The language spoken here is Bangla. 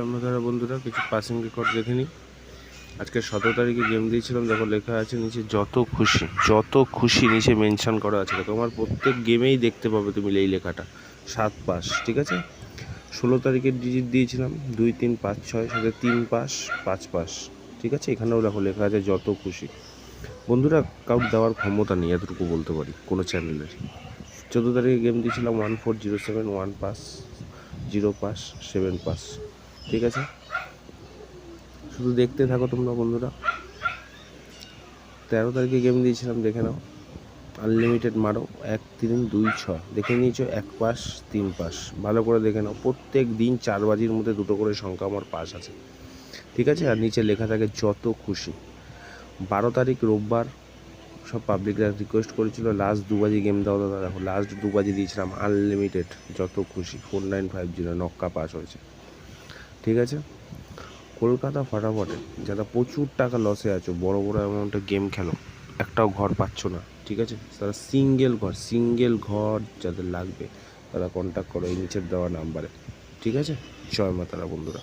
আমরা যারা বন্ধুরা কিছু পাসিং রেকর্ড দেখে নিই। আজকে 17 তারিখে গেম দিয়েছিলাম, দেখো লেখা আছে নিচে যত খুশি নিচে মেনশন করা আছে। দেখো আমার প্রত্যেক গেমেই দেখতে পাবে তুমি এই লেখাটা 7 পাস, ঠিক আছে। 16 তারিখের ডিজিট দিয়েছিলাম 2 3 5 6, সাথে 3 পাস 5 পাস, ঠিক আছে। এখানেও দেখো লেখা আছে যত খুশি। বন্ধুরা কাউট দেওয়ার ক্ষমতা নেই, এতটুকু বলতে পারি কোনো চ্যানেলের। 14 তারিখে গেম দিয়েছিলাম 1407, 1 পাস 0 পাস 7 পাস, ঠিক আছে। শুধু দেখতে থাকো তোমরা বন্ধুরা। 13 তারিখে গেম দিয়েছিলাম, দেখে নাও। আনলিমিটেড মারো 1 3 2 6, দেখে নিয়েছো 1 পাস 3 পাস, ভালো করে দেখে নাও। প্রত্যেক দিন 4 বাজির মধ্যে 2টো করে সংখ্যা আমার পাস আছে, ঠিক আছে। আর নিচে লেখা থাকে যত খুশি। 12 তারিখ রোববার সব পাবলিকরা রিকোয়েস্ট করেছিল লাস্ট 2 বাজি গেম দাও দাদা। দেখো লাস্ট 2 বাজি দিয়েছিলাম আনলিমিটেড যত খুশি 4950 নক্কা পাস হয়েছে, ঠিক আছে। কলকাতা ফাটাফাটে যারা প্রচুর টাকা লসে আছো, বড় বড় অ্যামাউন্টে গেম খেলো, একটাও ঘর পাচ্ছ না, ঠিক আছে। তারা সিঙ্গেল ঘর যাদের লাগবে তারা কন্ট্যাক্ট করো এই নিচের দেওয়া নাম্বারে, ঠিক আছে। জয় মা তারা বন্ধুরা।